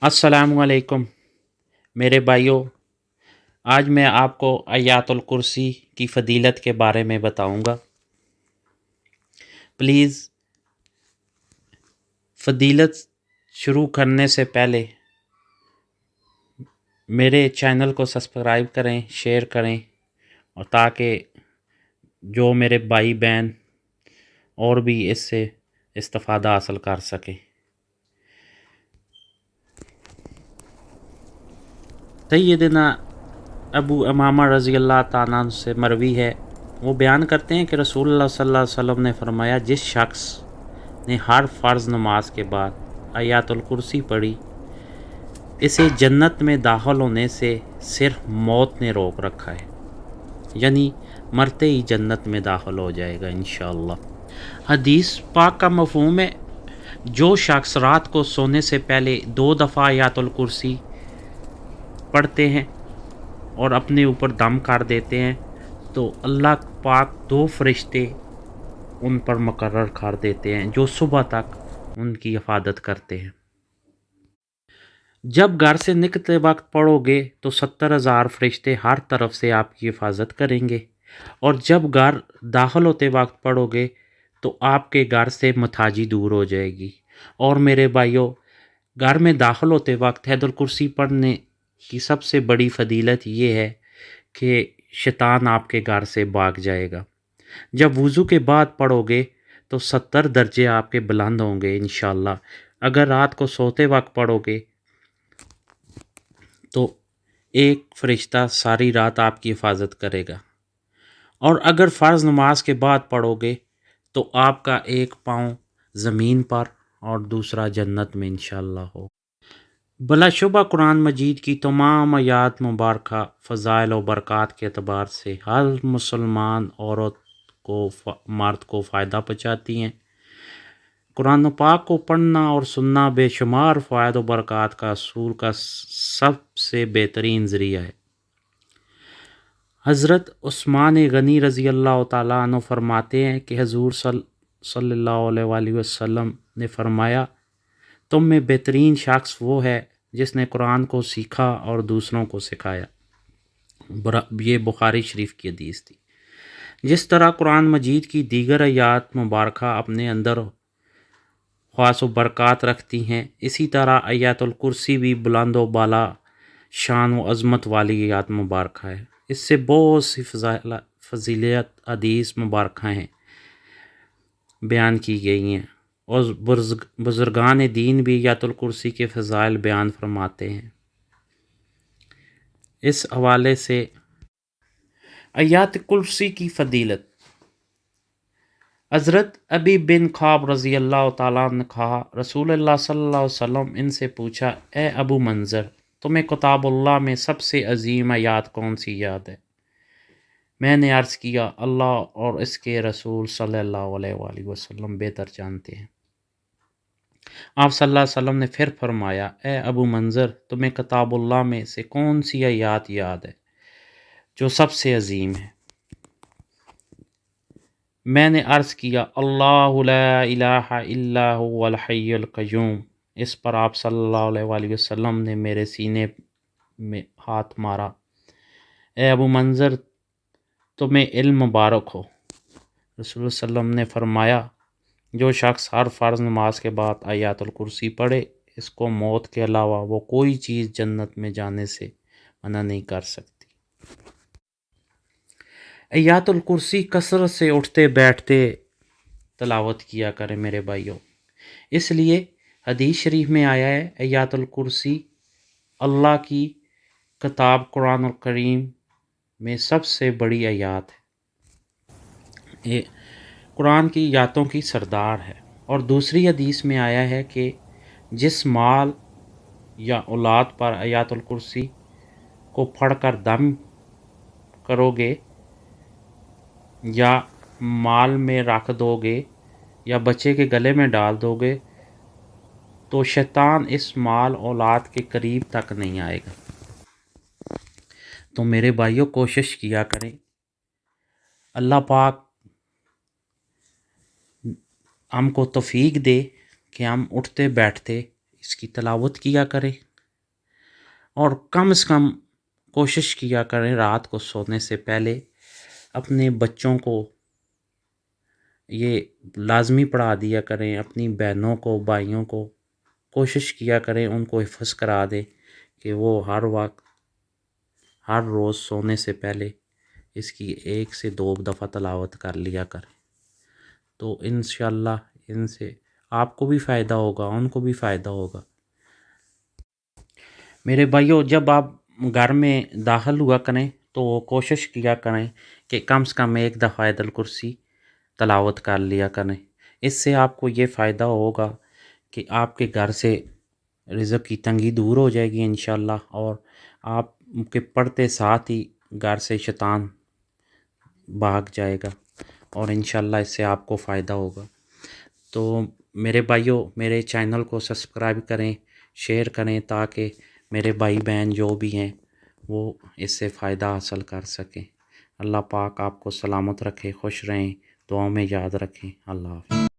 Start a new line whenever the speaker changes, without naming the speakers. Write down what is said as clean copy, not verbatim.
अस्सलामुअलैकुम मेरे भाइयों। आज मैं आपको आयातुल कुर्सी की फ़जीलत के बारे में बताऊंगा। प्लीज़ फ़जीलत शुरू करने से पहले मेरे चैनल को सब्सक्राइब करें, शेयर करें, और ताकि जो मेरे भाई बहन और भी इससे इस्तिफ़ादा हासिल कर सकें। सैयदना अबू उमामा रज़ी अल्लाह ताला अन्हु से मरवी है, वो बयान करते हैं कि रसूलुल्लाह सल्लल्लाहु अलैहि वसल्लम ने फरमाया, जिस शख्स ने हर फ़र्ज़ नमाज के बाद आयातुल कुर्सी पढ़ी, इसे जन्नत में दाखिल होने से सिर्फ मौत ने रोक रखा है, यानी मरते ही जन्नत में दाखिल हो जाएगा इंशाअल्लाह। हदीस पाक का मफ़हूम है, जो शख्स रात को सोने से पहले 2 दफ़ा आयातुल कुर्सी पढ़ते हैं और अपने ऊपर दम कर देते हैं, तो अल्लाह पाक 2 फरिश्ते उन पर मुकर्रर कर देते हैं जो सुबह तक उनकी हिफाजत करते हैं। जब घर से निकलते वक्त पढ़ोगे तो 70,000 फरिश्ते हर तरफ से आपकी हिफाजत करेंगे, और जब घर दाखिल होते वक्त पढ़ोगे तो आपके घर से मथाजी दूर हो जाएगी। और मेरे भाइयों, घर में दाखिल होते वक्त हैदुल कुर्सी पढ़ने की सबसे बड़ी फ़जीलत ये है कि शैतान आपके घर से भाग जाएगा। जब वज़ू के बाद पढ़ोगे तो 70 दर्जे आपके बुलंद होंगे इंशाअल्लाह। अगर रात को सोते वक्त पढ़ोगे तो एक फ़रिश्ता सारी रात आपकी हिफाजत करेगा, और अगर फ़र्ज़ नमाज के बाद पढ़ोगे तो आपका एक पाँव ज़मीन पर और दूसरा जन्नत में इंशाअल्लाह हो। बिलाशुबा कुरान मजीद की तमाम आयात मुबारक फ़ज़ाइल और बरक़ात के एतबार से हर मुसलमान औरत को मर्द को फ़ायदा पहुँचाती हैं। कुरान पाक को पढ़ना और सुनना बेशुमार फ़वाइद और बरक़ात का असूल का सबसे बेहतरीन ज़रिया है। हज़रत उस्मान गनी रज़ी अल्लाह ताला अन्हु फरमाते हैं कि हुज़ूर सल्लल्लाहु अलैहि वसल्लम ने फरमाया, तुम में बेहतरीन शख्स वो है जिसने कुरान को सीखा और दूसरों को सिखाया। ये बुखारी शरीफ की हदीस थी। जिस तरह कुरान मजीद की दीगर आयात मुबारक अपने अंदर ख़ास बरक़ात रखती हैं, इसी तरह आयातुल कुर्सी भी बुलंद व बाला शान व अज़मत वाली आयात मुबारक है। इससे बहुत सी फ़जीलत हदीस मुबारक हैं बयान की गई हैं, और बुज़ुर्गान दीन भी आयातुल कुर्सी के फ़ज़ाइल बयान फरमाते हैं। इस हवाले से आयातुल कुर्सी की फ़जीलत, हज़रत अबी बिन ख़ाब रज़ी अल्लाह ताला ने कहा, रसूलुल्लाह सल्लल्लाहु अलैहि वसल्लम इनसे पूछा, ए अबू मंज़र, तुम्हें किताबुल्लाह में सबसे अजीम आयात कौन सी याद है? मैंने अर्ज़ किया, अल्लाह और इसके रसूल सल्लल्लाहु अलैहि वसल्लम बेहतर जानते हैं। आप सल्लल्लाहु अलैहि वसल्लम ने फिर फरमाया, ए अबू मंज़र, तुम्हें किताबुल्लाह में से कौन सी आयात याद है जो सबसे अजीम है? मैंने अर्ज़ किया, अल्लाहु ला इलाहा इल्ला हुवल हय्युल क़य्यूम। इस पर आप सल्लल्लाहु अलैहि वसल्लम ने मेरे सीने में हाथ मारा। ए अबू मंज़र, तुम्हें इल्म मुबारक हो। रसूल सल्लम ने फरमाया, जो शख्स हर फ़र्ज़ नमाज के बाद आयातुल कुर्सी पढ़े, इसको मौत के अलावा वो कोई चीज़ जन्नत में जाने से मना नहीं कर सकती। आयातुल कुर्सी कसरत से उठते बैठते तलावत किया करें मेरे भाइयों। इसलिए हदीस शरीफ में आया है, आयातुल कुर्सी अल्लाह की किताब कुरान और करीम में सबसे बड़ी आयात है। ये कुरान की आयतों की सरदार है। और दूसरी हदीस में आया है कि जिस माल या औलाद पर आयातुल कुर्सी को पढ़कर दम करोगे या माल में रख दोगे या बच्चे के गले में डाल दोगे, तो शैतान इस माल औलाद के करीब तक नहीं आएगा। तो मेरे भाइयों, कोशिश किया करें, अल्लाह पाक हमको तौफीक दे कि हम उठते बैठते इसकी तलावत किया करें। اور کم از کم کوشش کیا کریں رات کو سونے سے پہلے اپنے بچوں کو یہ لازمی پڑھا دیا کریں، اپنی بہنوں کو بھائیوں کو کوشش کیا کریں ان کو حفظ کرا دیں کہ وہ ہر وقت ہر روز سونے سے پہلے اس کی 1 سے 2 دفعہ تلاوت کر لیا کریں، تو انشاءاللہ ان سے آپ کو بھی فائدہ ہوگا، ان کو بھی فائدہ ہوگا۔ میرے بھائیوں، جب آپ گھر میں داخل ہوا کریں تو کوشش کیا کریں کہ کم سے کم 1 دفعہ آیت الکرسی تلاوت کر لیا کریں۔ اس سے آپ کو یہ فائدہ ہوگا کہ آپ کے گھر سے رزق کی تنگی دور ہو جائے گی انشاءاللہ، اور آپ کے پڑھتے ساتھ ہی گھر سے شیطان بھاگ جائے گا، اور انشاءاللہ اس سے آپ کو فائدہ ہوگا۔ تو میرے بھائیوں، میرے چینل کو سبسکرائب کریں، شیئر کریں، تاکہ میرے بھائی بہن جو بھی ہیں وہ اس سے فائدہ حاصل کر سکیں۔ اللہ پاک آپ کو سلامت رکھے، خوش رہیں، دعاؤں میں یاد رکھیں۔ اللہ حافظ۔